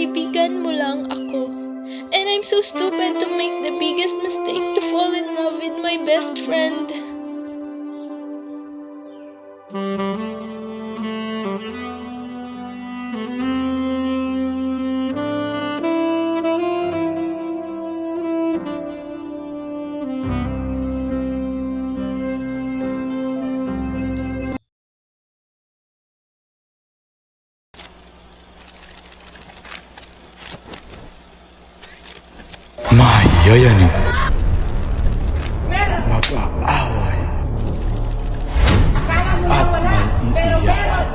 kaibigan mo lang ako. And I'm so stupid to make the biggest mistake to fall in love with my best friend. Mayayanig, mag-aaway, at may iiyakan.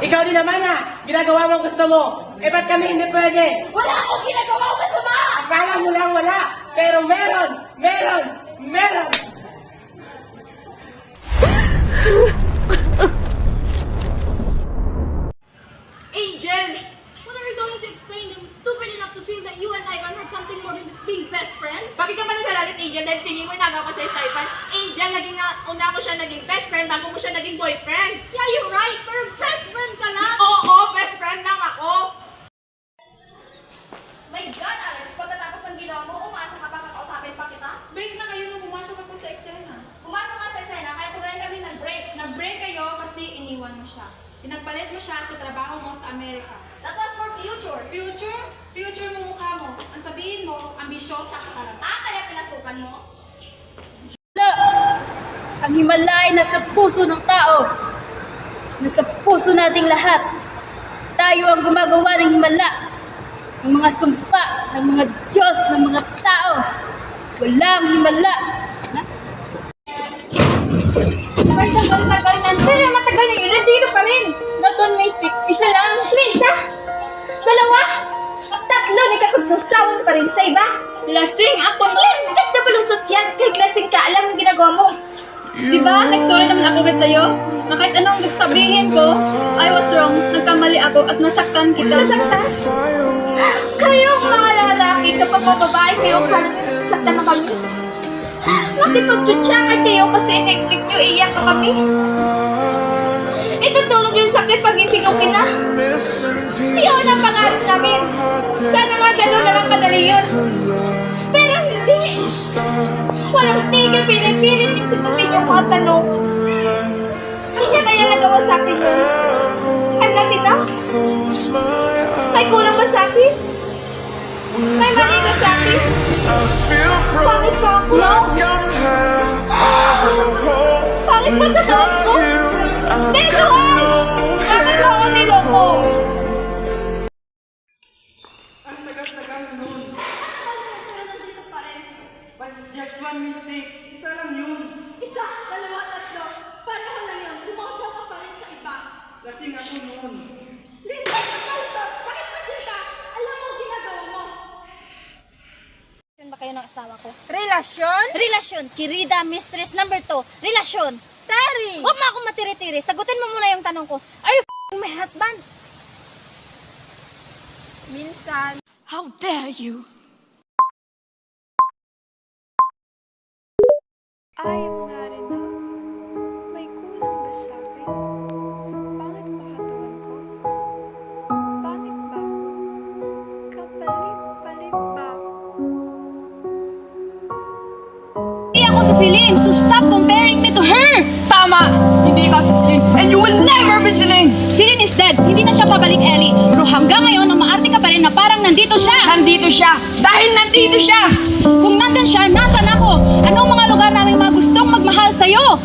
Ikaw din naman ginagawa mo ang gusto mo. Ba't kami hindi pwede? Wala akong ginagawa masama! Akala mo lang wala, pero meron! Angel! What are you going to explain? I'm stupid enough to feel that you and Ivan had something more than just being best friends? Bakit ka ba nagalalit, Angel? Dahil feeling mo nagawa ko sa Ivan. Angel, una mo siya naging best friend bago mo siya naging boyfriend. Yeah, you're right, pero best friend ka lang! Oo, best friend lang ako. My God, Alex, pagkatapos ng ginawa mo, umasa ka pa kakausapin pa kita? Break na kayo nung pumasok ako sa eksena. Pumasok ka sa eksena, kaya tuloy kami nag-break. Nag-break kayo kasi iniwan mo siya. Pinagpalit mo siya sa trabaho mo sa Amerika. That was for future. Future? Future mo mukha mo. Ang sabihin mo, ambisyosa ka talaga. Kaya pinasukan mo? Ang Himalaya nasa puso ng tao. Nasa puso nating lahat. Tayo ang gumagawa ng Himala. Ng mga sumpa, ng mga Diyos, ng mga tao. Walang Himala. Tagal na. Pero matagal na yun. Nandito pa rin. Not one mistake. Isa lang. Isa? Dalawa? Tatlo, nakakagsasawan pa rin sa iba? Lasing ako nun. Bakit napalusot yan? Kahit lasing ka, alam ang ginagawa mo. Diba? Nagsorry naman ako with sa'yo. Na kahit anong sabihin ko, I was wrong. Nagkamali ako at nasaktan kita. Nasaktan? Kayong mga lalaki, kapag mga babae kayo, parang nasasaktan na kami. Nakipag-chutsyakan kayo kasi in-expect nyo iiyak ka kami. Itutulog yung sakit pag ising okay na. Yun ang pangarap namin. Sana nga gano'n na lang kadali yun. Pero hindi. Walang tigil, pinipilit yung sagutin yung mga tanong. Kanya kaya nagawa sa akin yun. I'm not enough. May kulang ba sa akin? May mali ka sa akin? Bakit pa ako? Bakit pa sa loob ko? Dito ha! Bakit ba ako niloko? Ang tagal-tagal nun. But it's just one mistake. Isa lang yun. Isa, dalawa, tatlo. Pareho lang yun. Sumusaw ka pa rin sa iba. Lasing ako noon. Lindas ka kausap. Bakit lasing ka? Alam mo ginagawa mo. Ba kayo ng asawa ko? Relasyon? Relasyon. Kirida, mistress. Number 2. Relasyon. Terry! Huwag mo akong matiri-tiri. Sagutin mo muna yung tanong ko. Are you my husband? Minsan. How dare you? I am not enough. May kulang ba sa akin? Pangit ba katawan ko? Pangit ba ako? Kapalit-palit ba ako? Hindi ako si Celine, so stop comparing me to her! Tama! Hindi ka si Celine. And you will never be Celine! Celine is dead. Hindi na siya pabalik, Ellie. Pero hanggang ngayon, umaarte ka pa rin na parang nandito siya. Nandito siya! Dahil nandito siya! Kung nandun siya, nasan ako? Anong mga lugar namin mga gustong magmahal sa'yo?